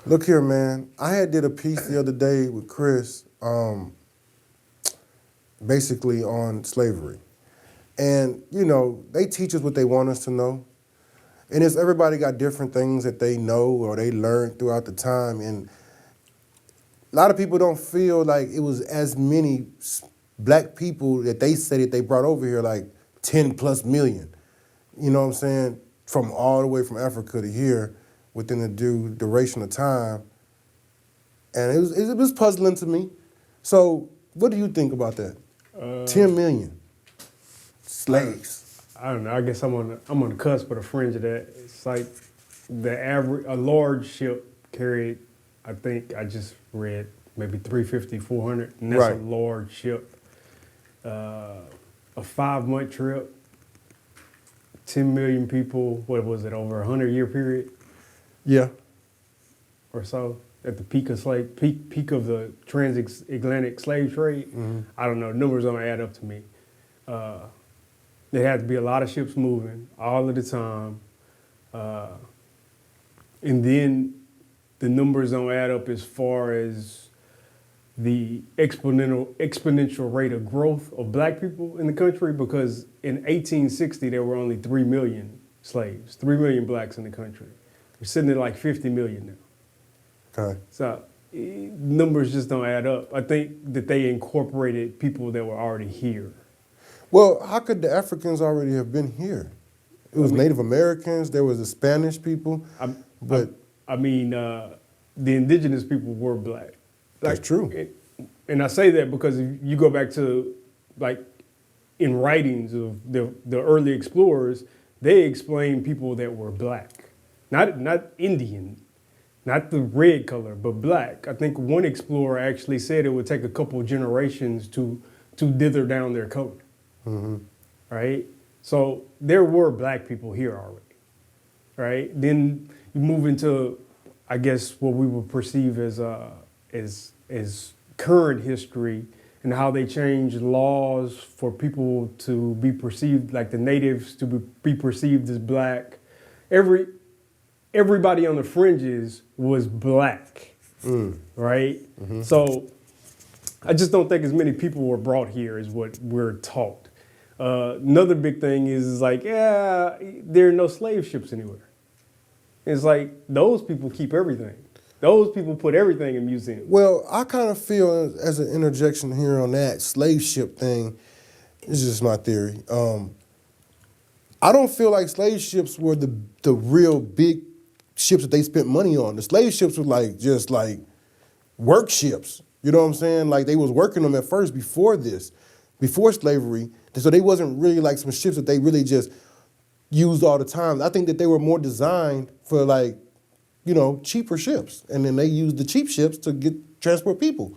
Look here, man. I had did a piece the other day with Chris, basically on slavery. And, you know, they teach us what they want us to know. And it's everybody got different things that they know or they learned throughout the time. And a lot of people don't feel like it was as many black people that they say that they brought over here, like 10 plus million. You know what I'm saying? From all the way from Africa to here within the due duration of time. And it was puzzling to me. So what do you think about that? 10 million slaves. I don't know. I guess I'm on the cusp of the fringe of that. It's like a large ship carried, I think I just read maybe 350, 400, and that's Right. a large ship. A 5-month trip, 10 million people. What was it, over a 100-year period Yeah. or so? At the peak of peak of the transatlantic slave trade. I don't know. Numbers don't add up to me. There had to be a lot of ships moving all of the time, and then the numbers don't add up as far as the exponential rate of growth of black people in the country, because in 1860 there were only 3 million slaves, 3 million blacks in the country. We're sitting at like 50 million now. Okay. So numbers just don't add up. I think that they incorporated people that were already here. Well, how could the Africans already have been here? It was Native Americans, there was the Spanish people, but the indigenous people were black. that's true. And I say that because if you go back to, like, in writings of the early explorers, they explained people that were black, not Indian, not the red color, but black. I think one explorer actually said it would take a couple generations to dither down their coat. Right? So there were black people here already, right? Then you move into, I guess, what we would perceive as current history and how they changed laws for people to be perceived, like the natives to be perceived as black. Everybody on the fringes was black, right? So I just don't think as many people were brought here as what we're taught. Another big thing is like, yeah, there are no slave ships anywhere. It's like those people keep everything. Those people put everything in museums. Well, I kind of feel, as an interjection here on that slave ship thing, it's just my theory. I don't feel like slave ships were the real big ships that they spent money on. The slave ships were just like work ships. You know what I'm saying? Like they was working them at first before slavery. So they wasn't really like some ships that they really just used all the time. I think that they were more designed for cheaper ships. And then they used the cheap ships to transport people.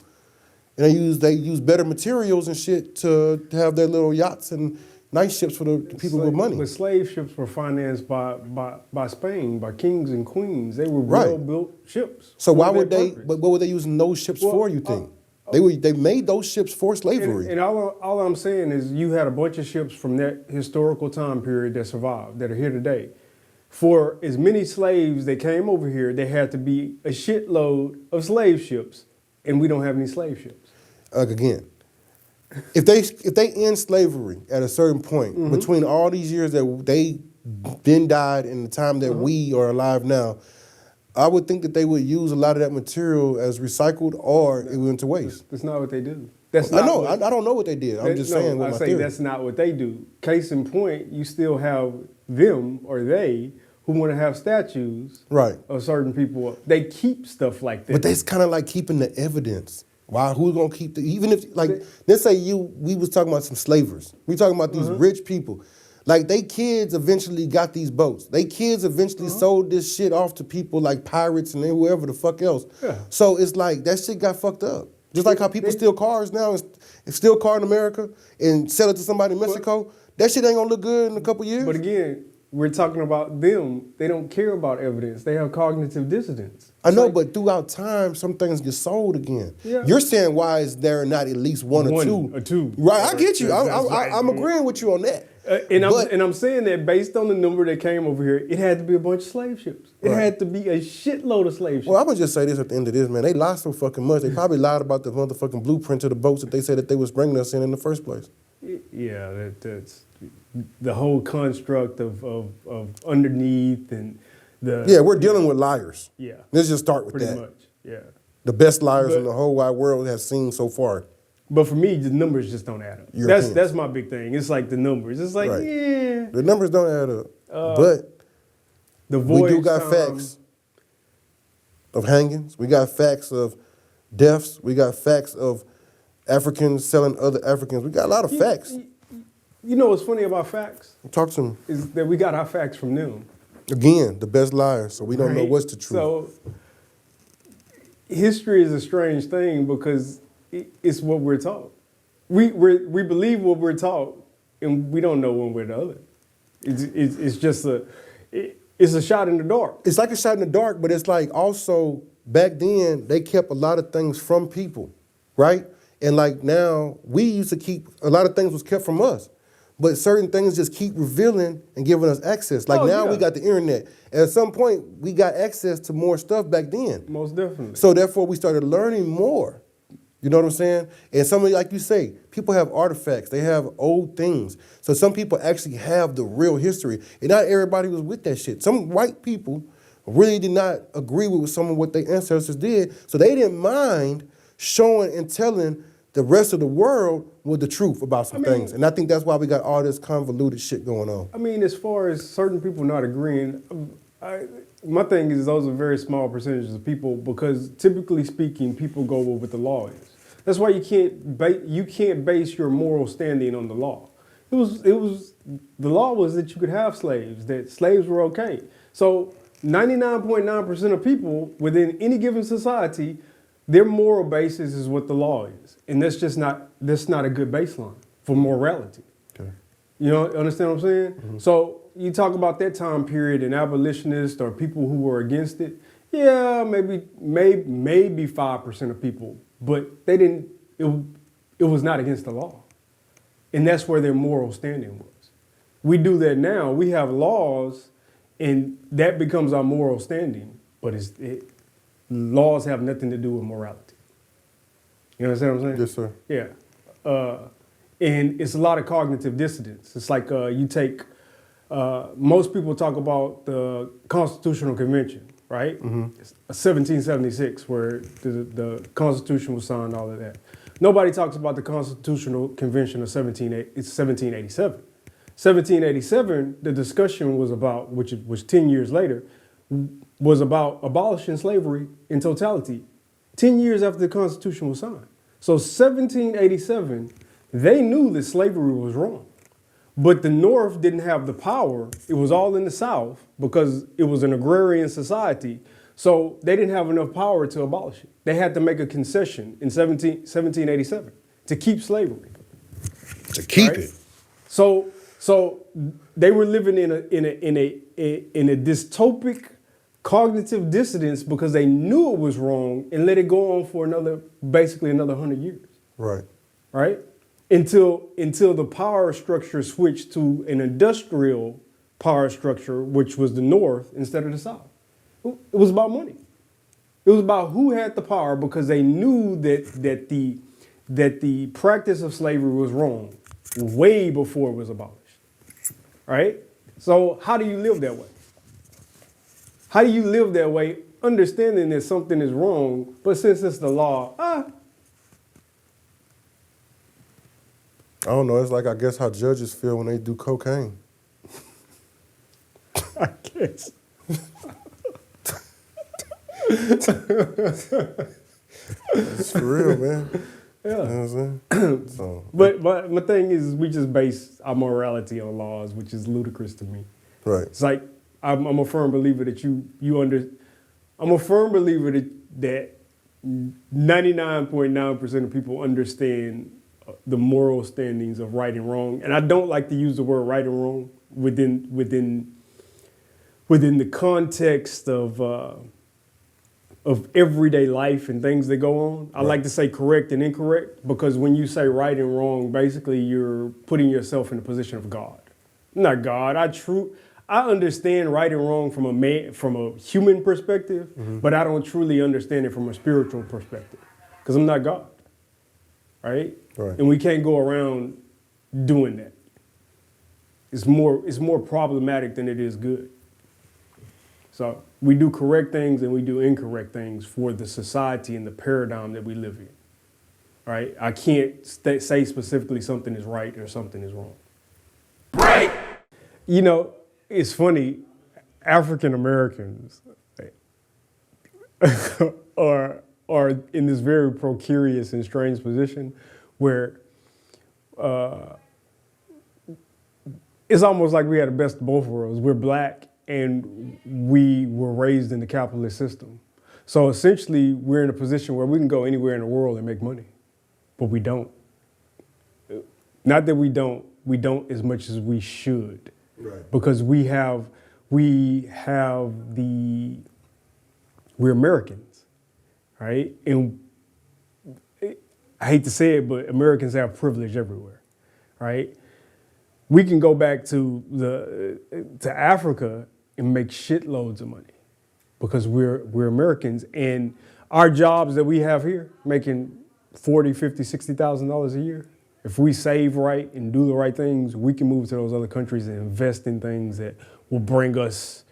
And they used better materials and shit to have their little yachts and nice ships for the people with money. But slave ships were financed by Spain, by kings and queens. They were well-built ships. So why would they, but what were they using those ships for, you think? They made those ships for slavery. And all I'm saying is you had a bunch of ships from that historical time period that survived, that are here today. For as many slaves that came over here, there had to be a shitload of slave ships, and we don't have any slave ships. Again, if they end slavery at a certain point, between all these years that they then died and the time that we are alive now, I would think that they would use a lot of that material as recycled or it went to waste. That's not what they do. I don't know what they did. I'm just saying what my theory. That's not what they do. Case in point, you still have them or they who want to have statues of certain people. They keep stuff like that. But that's kind of like keeping the evidence. Why? Who's gonna keep even if let's say we was talking about some slavers. We talking about these rich people. Like they kids eventually got these boats. They kids eventually sold this shit off to people like pirates and whoever the fuck else. Yeah. So it's like that shit got fucked up. Just like how people steal cars now and steal a car in America and sell it to somebody in Mexico. That shit ain't gonna look good in a couple years. But again, we're talking about them. They don't care about evidence. They have cognitive dissonance. I know, but throughout time, some things get sold again. Yeah. You're saying why is there not at least one or two? Or two. Right, I get you. I'm agreeing with you on that. And I'm saying that based on the number that came over here, it had to be a bunch of slave ships. It Right. had to be a shitload of slave ships. Well, I'm gonna just say this at the end of this, man. They lied so fucking much. They probably lied about the motherfucking blueprint to the boats that they said that they was bringing us in the first place. Yeah, that's the whole construct of underneath and the. Yeah, we're dealing with liars. Yeah. Let's just start with Pretty that. much. Yeah. The best liars But- in the whole wide world has seen so far. But for me, the numbers just don't add up. Europeans. That's my big thing. It's like the numbers. It's like, Right. yeah. The numbers don't add up. But The we voyage do got time- facts of hangings. We got facts of deaths. We got facts of Africans selling other Africans. We got a lot of facts. You know what's funny about facts? Talk to them. Is that we got our facts from them. Again, the best liars, so we don't know right? what's the truth. So history is a strange thing because it's what we're taught. We believe what we're taught, and we don't know one way or the other. It's just it's a shot in the dark. It's like a shot in the dark, but it's like also back then they kept a lot of things from people, right? And like now we used to keep a lot of things was kept from us, but certain things just keep revealing and giving us access. Like now we got the internet. And at some point we got access to more stuff back then. Most definitely. So therefore we started learning more. You know what I'm saying? And some of, like you say, people have artifacts. They have old things. So some people actually have the real history. And not everybody was with that shit. Some white people really did not agree with some of what their ancestors did. So they didn't mind showing and telling the rest of the world what the truth about some things. And I think that's why we got all this convoluted shit going on. I mean, as far as certain people not agreeing, my thing is those are very small percentages of people because typically speaking, people go with what the law is. That's why you can't base your moral standing on the law. It was the law was that you could have slaves, that slaves were okay. So 99.9% of people within any given society, their moral basis is what the law is, and that's not a good baseline for morality. Okay. You know, understand what I'm saying? Mm-hmm. So you talk about that time period and abolitionists or people who were against it. Yeah, maybe 5% of people, but they didn't. It was not against the law, and that's where their moral standing was. We do that now. We have laws, and that becomes our moral standing. But laws have nothing to do with morality. You understand what I'm saying? Yes, sir. Yeah. And it's a lot of cognitive dissonance. It's like you take, most people talk about the Constitutional Convention, right? Mm-hmm. It's 1776, where the Constitution was signed, all of that. Nobody talks about the Constitutional Convention of 1787. 1787, the discussion was about, which was 10 years later, was about abolishing slavery in totality, 10 years after the Constitution was signed. So 1787, they knew that slavery was wrong. But the North didn't have the power. It was all in the South because it was an agrarian society. So they didn't have enough power to abolish it. They had to make a concession in 1787 to keep slavery. To keep right? it. So they were living in a dystopic cognitive dissonance because they knew it was wrong and let it go on for basically another 100 years. Right. Right? Until the power structure switched to an industrial power structure, which was the North instead of the South. It was about money. It was about who had the power because they knew that the practice of slavery was wrong way before it was abolished. Right? So how do you live that way? How do you live that way, understanding that something is wrong, but since it's the law, I don't know. It's like, I guess, how judges feel when they do cocaine. I guess. It's for real, man. Yeah. You know what I'm saying? So, But my thing is, we just base our morality on laws, which is ludicrous to me. right. It's like I'm a firm believer that I'm a firm believer that 99.9% of people understand the moral standings of right and wrong, and I don't like to use the word right and wrong within the context of everyday life and things that go on. I like to say correct and incorrect because when you say right and wrong, basically you're putting yourself in the position of God. I'm not God. I understand right and wrong from a human perspective, but I don't truly understand it from a spiritual perspective because I'm not God, right? Right. And we can't go around doing that. It's more problematic than it is good. So we do correct things and we do incorrect things for the society and the paradigm that we live in, right? I can't say specifically something is right or something is wrong. Right. You know, it's funny, African Americans are in this very precarious and strange position where it's almost like we had the best of both worlds. We're black and we were raised in the capitalist system. So essentially, we're in a position where we can go anywhere in the world and make money, but we don't. Not that we don't as much as we should. Right. Because we're Americans, right? And I hate to say it, but Americans have privilege everywhere, right? We can go back to Africa and make shitloads of money because we're Americans, and our jobs that we have here making $40,000, $50,000, $60,000 a year. If we save right and do the right things, we can move to those other countries and invest in things that will bring us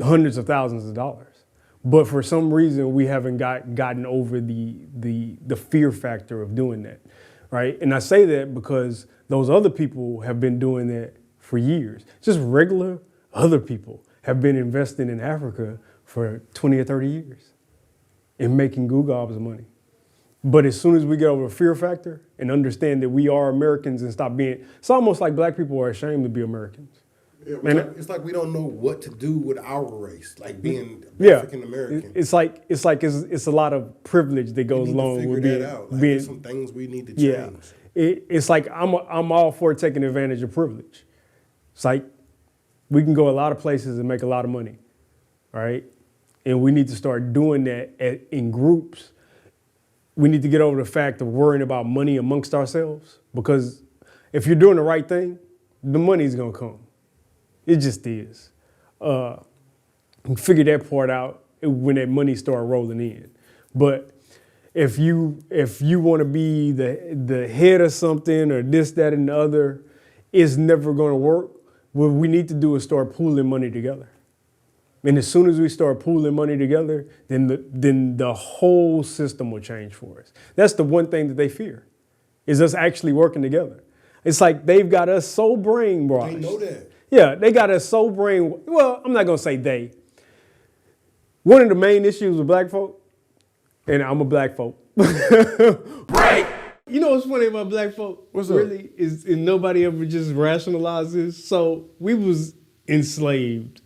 hundreds of thousands of dollars. But for some reason, we haven't gotten over the fear factor of doing that, right? And I say that because those other people have been doing that for years. Just regular other people have been investing in Africa for 20 or 30 years and making gobs of money. But as soon as we get over the fear factor and understand that we are Americans and stop being, it's almost like black people are ashamed to be Americans. Yeah, it's like we don't know what to do with our race, like being African American. It's a lot of privilege that goes along with being. There's some things we need to change. Yeah, it's like I'm all for taking advantage of privilege. It's like we can go a lot of places and make a lot of money, right? And we need to start doing that in groups. We need to get over the fact of worrying about money amongst ourselves, because if you're doing the right thing, the money's gonna come. It just is. Figure that part out when that money start rolling in. But if you want to be the head of something or this, that, and the other, it's never gonna work. What we need to do is start pooling money together. And as soon as we start pooling money together, then the whole system will change for us. That's the one thing that they fear, is us actually working together. It's like they've got us so brainwashed. They know that. Yeah, they got us so well, I'm not gonna say they. One of the main issues with black folk, and I'm a black folk. Right. You know what's funny about black folk? What's really is nobody ever just rationalizes. So we was enslaved.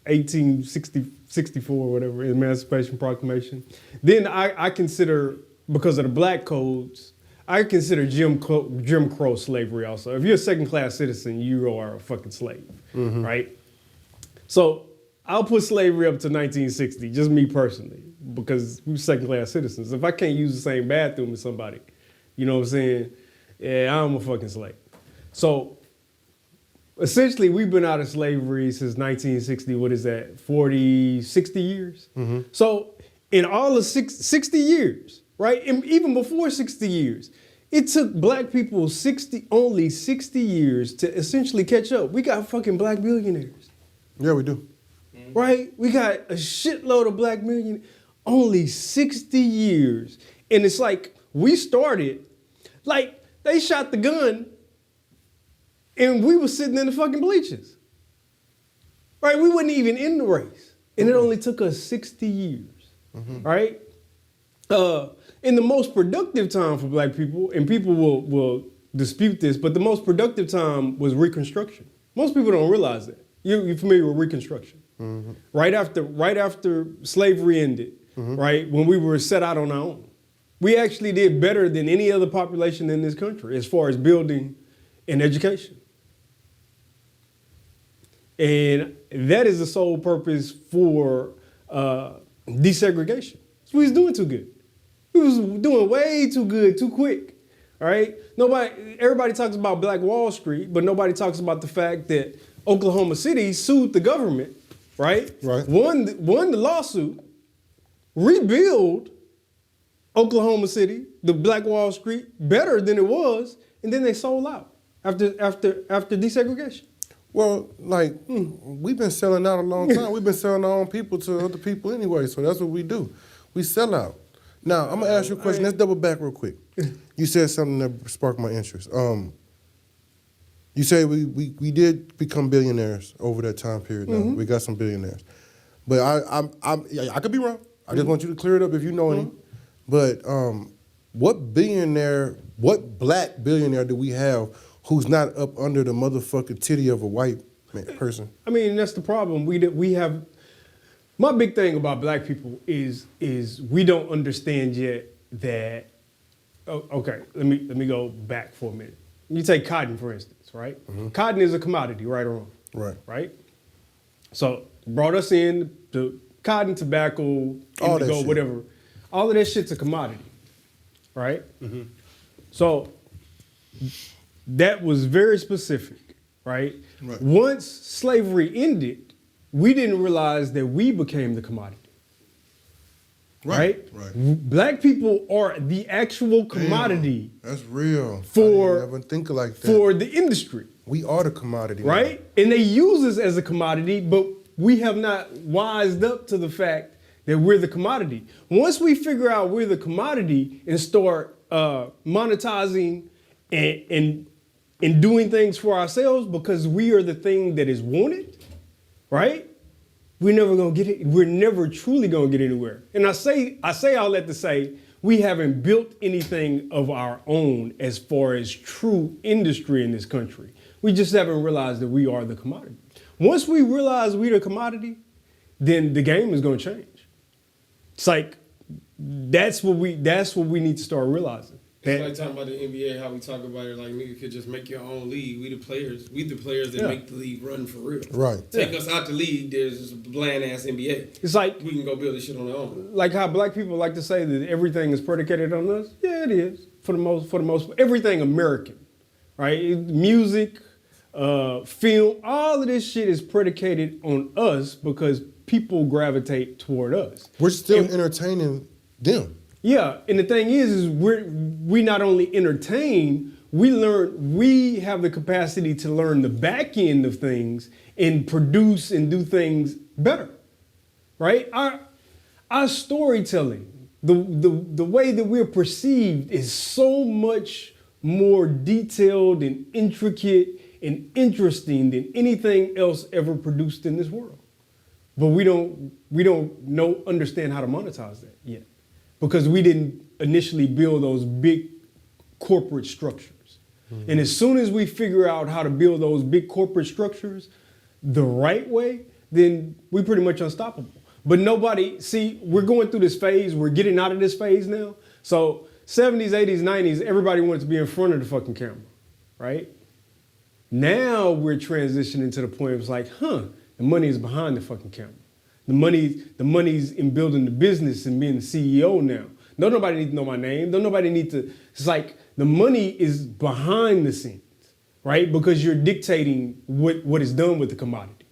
1864 or whatever, Emancipation Proclamation. Then I consider, because of the black codes, I consider Jim Crow slavery also. If you're a second-class citizen, you are a fucking slave, right? So I'll put slavery up to 1960, just me personally, because we're second-class citizens. If I can't use the same bathroom as somebody, you know what I'm saying? Yeah, I'm a fucking slave. So essentially, we've been out of slavery since 1960. What is that? 40, 60 years? So in all of 60 years, right? And even before 60 years, it took black people only 60 years to essentially catch up. We got fucking black billionaires. Yeah, we do. Right? We got a shitload of black millionaires. Only 60 years. And it's like, we started, like, they shot the gun and we were sitting in the fucking bleachers. Right? We wasn't even in the race. And it only took us 60 years. Right? In the most productive time for black people, and people will dispute this, but the most productive time was Reconstruction. Most people don't realize that. You're familiar with Reconstruction. Right after slavery ended, right, when we were set out on our own. We actually did better than any other population in this country as far as building and education. And that is the sole purpose for desegregation. So we was doing too good. We was doing way too good, too quick, right? Everybody talks about Black Wall Street, but nobody talks about the fact that Oklahoma City sued the government, right? Right. Won the lawsuit, rebuild Oklahoma City, the Black Wall Street, better than it was, and then they sold out after desegregation. Well, like, we've been selling out a long time. We've been selling our own people to other people anyway, so that's what we do. We sell out. Now, I'm going to ask you a question. Let's double back real quick. You said something that sparked my interest. You say we did become billionaires over that time period. Now. We got some billionaires. But I could be wrong. I just want you to clear it up if you know any. But what black billionaire do we have who's not up under the motherfucking titty of a white person? I mean, that's the problem. We have. My big thing about black people is we don't understand yet that. Oh, okay, let me go back for a minute. You take cotton for instance, right? Cotton is a commodity, right or wrong? Right. Right. So brought us in the cotton, tobacco, indigo, whatever. All of that shit's a commodity, right? So that was very specific, right? Once slavery ended, we didn't realize that we became the commodity. Right? Black people are the actual commodity. Damn, that's real. For I didn't ever think like that. For the industry. We are the commodity. Right? Now. And they use us as a commodity, but we have not wised up to the fact that we're the commodity. Once we figure out we're the commodity and start monetizing and doing things for ourselves because we are the thing that is wanted, right? We're never gonna get it. We're never truly gonna get anywhere. And I say all that to say we haven't built anything of our own as far as true industry in this country. We just haven't realized that we are the commodity. Once we realize we're the commodity, then the game is gonna change. It's like that's what we need to start realizing. It's like talking about the NBA, how we talk about it, like nigga could just make your own league. We the players that make the league run for real. Right. Take us out the league, there's this bland ass NBA. It's like we can go build this shit on our own. Like how black people like to say that everything is predicated on us. Yeah, it is. For the most everything American. Right? Music, film, all of this shit is predicated on us because people gravitate toward us. We're still entertaining them. Yeah, and the thing is we not only entertain, we have the capacity to learn the back end of things and produce and do things better, right? Our storytelling, the way that we're perceived is so much more detailed and intricate and interesting than anything else ever produced in this world. But we don't understand how to monetize that yet. Because we didn't initially build those big corporate structures. And as soon as we figure out how to build those big corporate structures the right way, then we're pretty much unstoppable. But we're going through this phase, we're getting out of this phase now. So 70s, 80s, 90s, everybody wanted to be in front of the fucking camera, right? Now we're transitioning to the point where it's like, the money is behind the fucking camera. The money's in building the business and being the CEO now. Don't nobody need to know my name. Don't nobody need to. It's like the money is behind the scenes, right? Because you're dictating what is done with the commodity,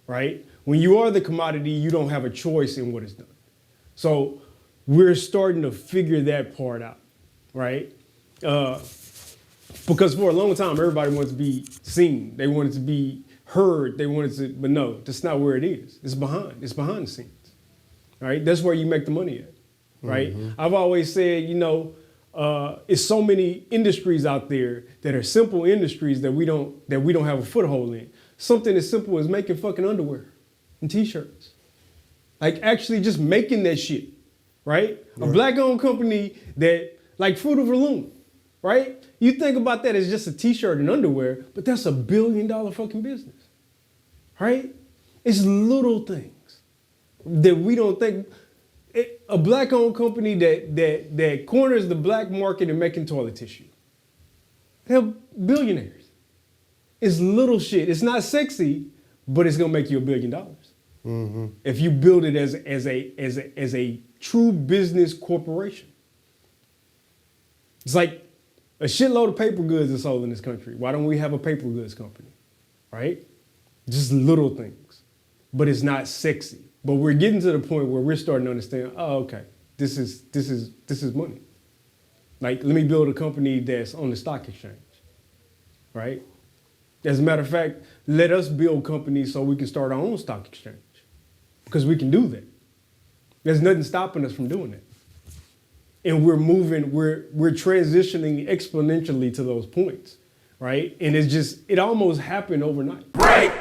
right? When you are the commodity, you don't have a choice in what is done. So we're starting to figure that part out, right? Because for a long time, everybody wanted to be seen. They wanted to be heard, but no, that's not where it is. It's behind the scenes, right? That's where you make the money at, right? I've always said, it's so many industries out there that are simple industries that we don't have a foothold in. Something as simple as making fucking underwear and t-shirts. Like actually just making that shit, right? A black-owned company like Fruit of the Loom, right? You think about that as just a t-shirt and underwear, but that's $1 billion fucking business, right? It's little things that we don't think. A black-owned company that corners the black market in making toilet tissue. They're billionaires. It's little shit. It's not sexy, but it's gonna make you $1 billion if you build it as a true business corporation. It's like A shitload of paper goods are sold in this country. Why don't we have a paper goods company, right? Just little things, but it's not sexy. But we're getting to the point where we're starting to understand, oh, okay, this is money. Like, let me build a company that's on the stock exchange, right? As a matter of fact, let us build companies so we can start our own stock exchange, because we can do that. There's nothing stopping us from doing that. And we're transitioning exponentially to those points, right? And it almost happened overnight. Break!